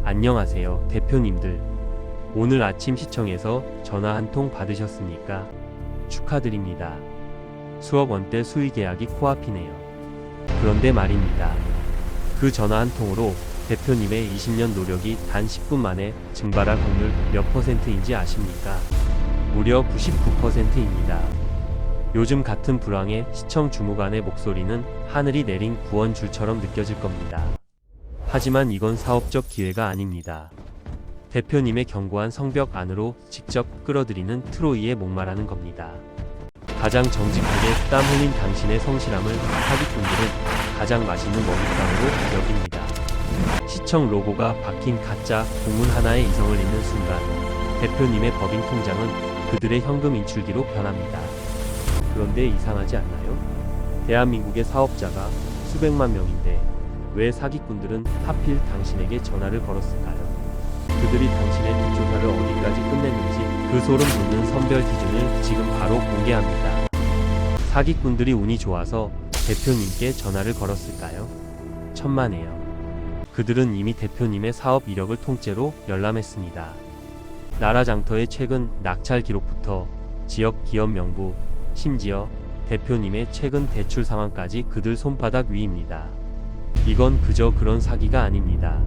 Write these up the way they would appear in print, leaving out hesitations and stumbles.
안녕하세요, 대표님들. 오늘 아침 시청에서 전화 한 통 받으셨습니까? 축하드립니다. 수억 원대 수의 계약이 코앞이네요. 그런데 말입니다. 그 전화 한 통으로 대표님의 20년 노력이 단 10분 만에 증발할 확률 몇 %인지 아십니까? 무려 99%입니다. 요즘 같은 불황에 시청 주무관의 목소리는 하늘이 내린 구원줄처럼 느껴질 겁니다. 하지만 이건 사업적 기회가 아닙니다. 대표님의 견고한 성벽 안으로 직접 끌어들이는 트로이의 목마라는 겁니다. 가장 정직하게 땀 흘린 당신의 성실함을 사기꾼들은 가장 맛있는 먹잇감으로 여깁니다. 시청 로고가 박힌 가짜 공문 하나에 이성을 잇는 순간 대표님의 법인 통장은 그들의 현금 인출기로 변합니다. 그런데 이상하지 않나요? 대한민국의 사업자가 수백만 명인데 왜 사기꾼들은 하필 당신에게 전화를 걸었을까요? 그들이 당신의 뒷조사를 어디까지 끝냈는지 그 소름 돋는 선별 기준을 지금 바로 공개합니다. 사기꾼들이 운이 좋아서 대표님께 전화를 걸었을까요? 천만에요. 그들은 이미 대표님의 사업 이력을 통째로 열람했습니다. 나라 장터의 최근 낙찰 기록부터 지역 기업 명부, 심지어 대표님의 최근 대출 상황까지 그들 손바닥 위입니다. 이건 그저 그런 사기가 아닙니다.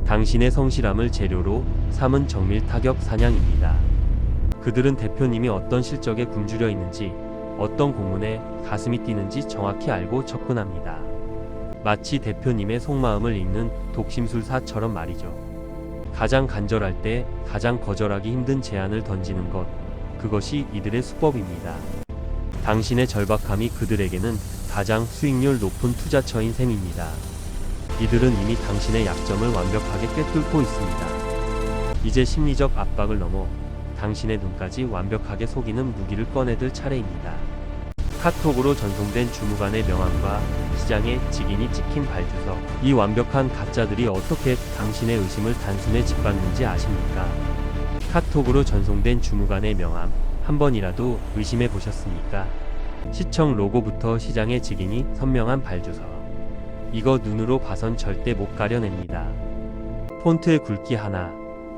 당신의 성실함을 재료로 삼은 정밀 타격 사냥입니다. 그들은 대표님이 어떤 실적에 굶주려 있는지, 어떤 공문에 가슴이 뛰는지 정확히 알고 접근합니다. 마치 대표님의 속마음을 읽는 독심술사처럼 말이죠. 가장 간절할 때 가장 거절하기 힘든 제안을 던지는 것, 그것이 이들의 수법입니다. 당신의 절박함이 그들에게는 가장 수익률 높은 투자처인 셈입니다. 이들은 이미 당신의 약점을 완벽하게 꿰뚫고 있습니다. 이제 심리적 압박을 넘어 당신의 눈까지 완벽하게 속이는 무기를 꺼내들 차례입니다. 카톡으로 전송된 주무관의 명함과 시장의 직인이 찍힌 발주서. 이 완벽한 가짜들이 어떻게 당신의 의심을 단숨에 짓밟는지 아십니까? 카톡으로 전송된 주무관의 명함, 한 번이라도 의심해 보셨습니까? 시청 로고부터 시장의 직인이 선명한 발주서. 이거 눈으로 봐선 절대 못 가려냅니다. 폰트의 굵기 하나,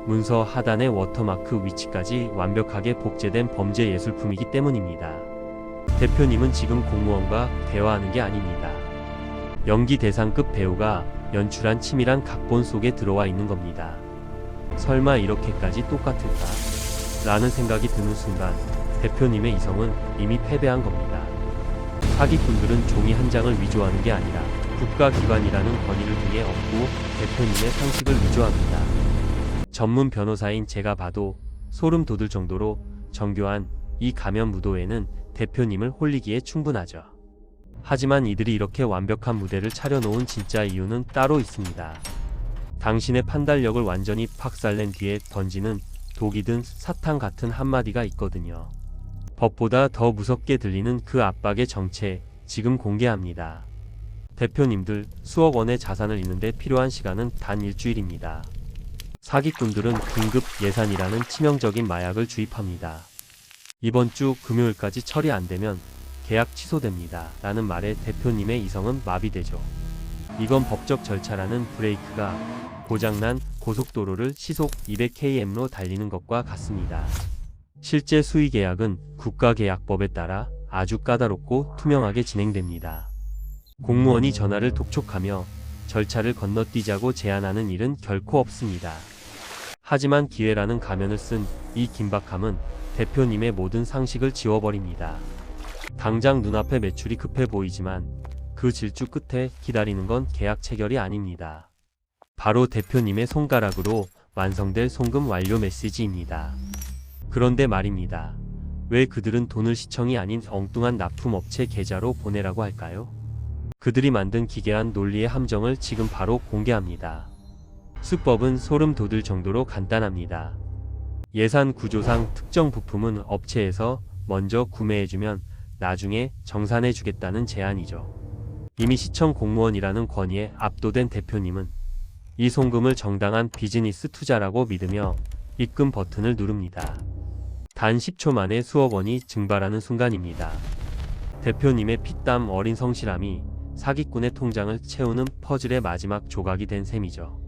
문서 하단의 워터마크 위치까지 완벽하게 복제된 범죄 예술품이기 때문입니다. 대표님은 지금 공무원과 대화하는 게 아닙니다. 연기 대상급 배우가 연출한 치밀한 각본 속에 들어와 있는 겁니다. 설마 이렇게까지 똑같을까? 라는 생각이 드는 순간 대표님의 이성은 이미 패배한 겁니다. 사기꾼들은 종이 한 장을 위조하는 게 아니라 국가기관이라는 권위를 등에 업고 대표님의 상식을 위조합니다. 전문 변호사인 제가 봐도 소름 돋을 정도로 정교한 이 가면 무도회는 대표님을 홀리기에 충분하죠. 하지만 이들이 이렇게 완벽한 무대를 차려놓은 진짜 이유는 따로 있습니다. 당신의 판단력을 완전히 박살낸 뒤에 던지는 독이 든 사탕 같은 한마디가 있거든요. 법보다 더 무섭게 들리는 그 압박의 정체, 지금 공개합니다. 대표님들, 수억 원의 자산을 잇는데 필요한 시간은 단 일주일입니다. 사기꾼들은 긴급 예산이라는 치명적인 마약을 주입합니다. 이번 주 금요일까지 처리 안 되면 계약 취소됩니다. 라는 말에 대표님의 이성은 마비되죠. 이건 법적 절차라는 브레이크가 고장난 고속도로를 시속 200km로 달리는 것과 같습니다. 실제 수의 계약은 국가계약법에 따라 아주 까다롭고 투명하게 진행됩니다. 공무원이 전화를 독촉하며 절차를 건너뛰자고 제안하는 일은 결코 없습니다. 하지만 기회라는 가면을 쓴 이 긴박함은 대표님의 모든 상식을 지워버립니다. 당장 눈앞에 매출이 급해 보이지만 그 질주 끝에 기다리는 건 계약 체결이 아닙니다. 바로 대표님의 손가락으로 완성될 송금 완료 메시지입니다. 그런데 말입니다. 왜 그들은 돈을 시청이 아닌 엉뚱한 납품업체 계좌로 보내라고 할까요? 그들이 만든 기괴한 논리의 함정을 지금 바로 공개합니다. 수법은 소름 돋을 정도로 간단합니다. 예산 구조상 특정 부품은 업체에서 먼저 구매해주면 나중에 정산해주겠다는 제안이죠. 이미 시청 공무원이라는 권위에 압도된 대표님은 이 송금을 정당한 비즈니스 투자라고 믿으며 입금 버튼을 누릅니다. 단 10초 만에 수억 원이 증발하는 순간입니다. 대표님의 피땀 어린 성실함이 사기꾼의 통장을 채우는 퍼즐의 마지막 조각이 된 셈이죠.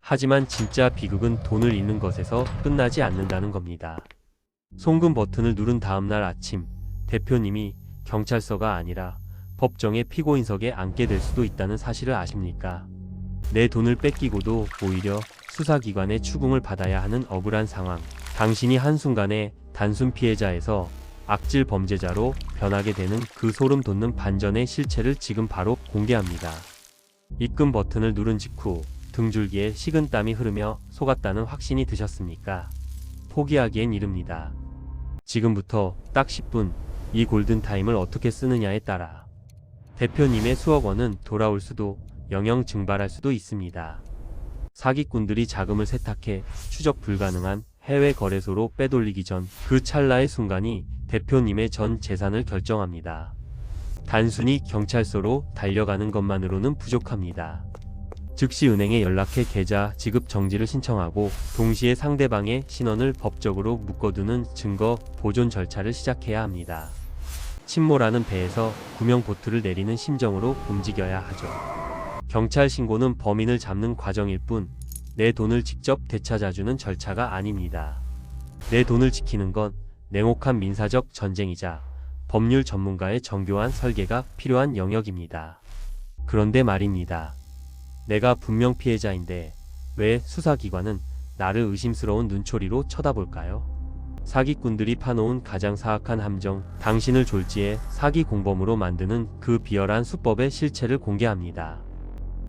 하지만 진짜 비극은 돈을 잃는 것에서 끝나지 않는다는 겁니다. 송금 버튼을 누른 다음날 아침, 대표님이 경찰서가 아니라 법정의 피고인석에 앉게 될 수도 있다는 사실을 아십니까? 내 돈을 뺏기고도 오히려 수사기관의 추궁을 받아야 하는 억울한 상황. 당신이 한순간에 단순 피해자에서 악질 범죄자로 변하게 되는 그 소름 돋는 반전의 실체를 지금 바로 공개합니다. 입금 버튼을 누른 직후 등줄기에 식은땀이 흐르며 속았다는 확신이 드셨습니까? 포기하기엔 이릅니다. 지금부터 딱 10분, 이 골든타임을 어떻게 쓰느냐에 따라 대표님의 수억 원은 돌아올 수도 영영 증발할 수도 있습니다. 사기꾼들이 자금을 세탁해 추적 불가능한 해외 거래소로 빼돌리기 전 그 찰나의 순간이 대표님의 전 재산을 결정합니다. 단순히 경찰서로 달려가는 것만으로는 부족합니다. 즉시 은행에 연락해 계좌 지급 정지를 신청하고 동시에 상대방의 신원을 법적으로 묶어두는 증거 보존 절차를 시작해야 합니다. 침몰하는 배에서 구명보트를 내리는 심정으로 움직여야 하죠. 경찰 신고는 범인을 잡는 과정일 뿐 내 돈을 직접 되찾아주는 절차가 아닙니다. 내 돈을 지키는 건 냉혹한 민사적 전쟁이자 법률 전문가의 정교한 설계가 필요한 영역입니다. 그런데 말입니다. 내가 분명 피해자인데 왜 수사기관은 나를 의심스러운 눈초리로 쳐다볼까요? 사기꾼들이 파놓은 가장 사악한 함정, 당신을 졸지에 사기 공범으로 만드는 그 비열한 수법의 실체를 공개합니다.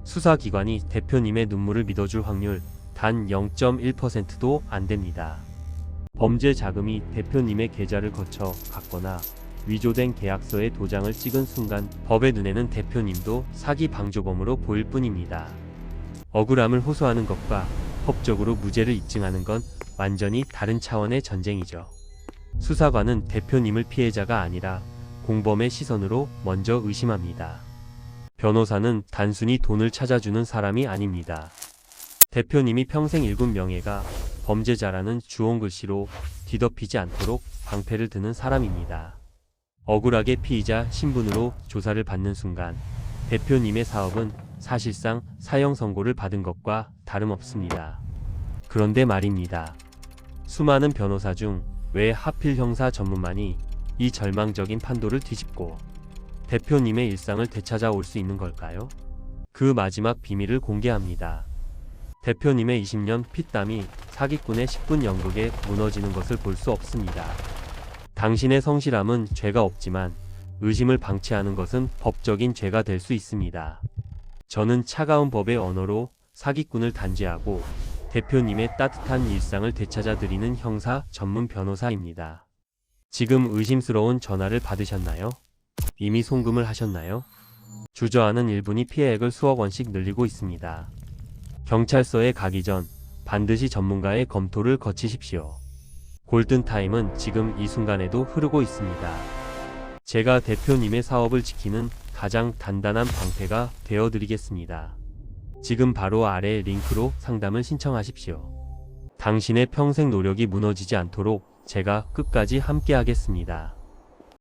수사기관이 대표님의 눈물을 믿어줄 확률 단 0.1%도 안 됩니다. 범죄 자금이 대표님의 계좌를 거쳐 갔거나 위조된 계약서에 도장을 찍은 순간 법의 눈에는 대표님도 사기 방조범으로 보일 뿐입니다. 억울함을 호소하는 것과 법적으로 무죄를 입증하는 건 완전히 다른 차원의 전쟁이죠. 수사관은 대표님을 피해자가 아니라 공범의 시선으로 먼저 의심합니다. 변호사는 단순히 돈을 찾아주는 사람이 아닙니다. 대표님이 평생 일군 명예가 범죄자라는 주홍 글씨로 뒤덮이지 않도록 방패를 드는 사람입니다. 억울하게 피의자 신분으로 조사를 받는 순간 대표님의 사업은 사실상 사형 선고를 받은 것과 다름없습니다. 그런데 말입니다. 수많은 변호사 중 왜 하필 형사 전문만이 이 절망적인 판도를 뒤집고 대표님의 일상을 되찾아올 수 있는 걸까요? 그 마지막 비밀을 공개합니다. 대표님의 20년 피땀이 사기꾼의 10분 연극에 무너지는 것을 볼 수 없습니다. 당신의 성실함은 죄가 없지만 의심을 방치하는 것은 법적인 죄가 될 수 있습니다. 저는 차가운 법의 언어로 사기꾼을 단죄하고 대표님의 따뜻한 일상을 되찾아드리는 형사 전문 변호사입니다. 지금 의심스러운 전화를 받으셨나요? 이미 송금을 하셨나요? 주저하는 일분이 피해액을 수억 원씩 늘리고 있습니다. 경찰서에 가기 전 반드시 전문가의 검토를 거치십시오. 골든타임은 지금 이 순간에도 흐르고 있습니다. 제가 대표님의 사업을 지키는 가장 단단한 방패가 되어드리겠습니다. 지금 바로 아래 링크로 상담을 신청하십시오. 당신의 평생 노력이 무너지지 않도록 제가 끝까지 함께하겠습니다.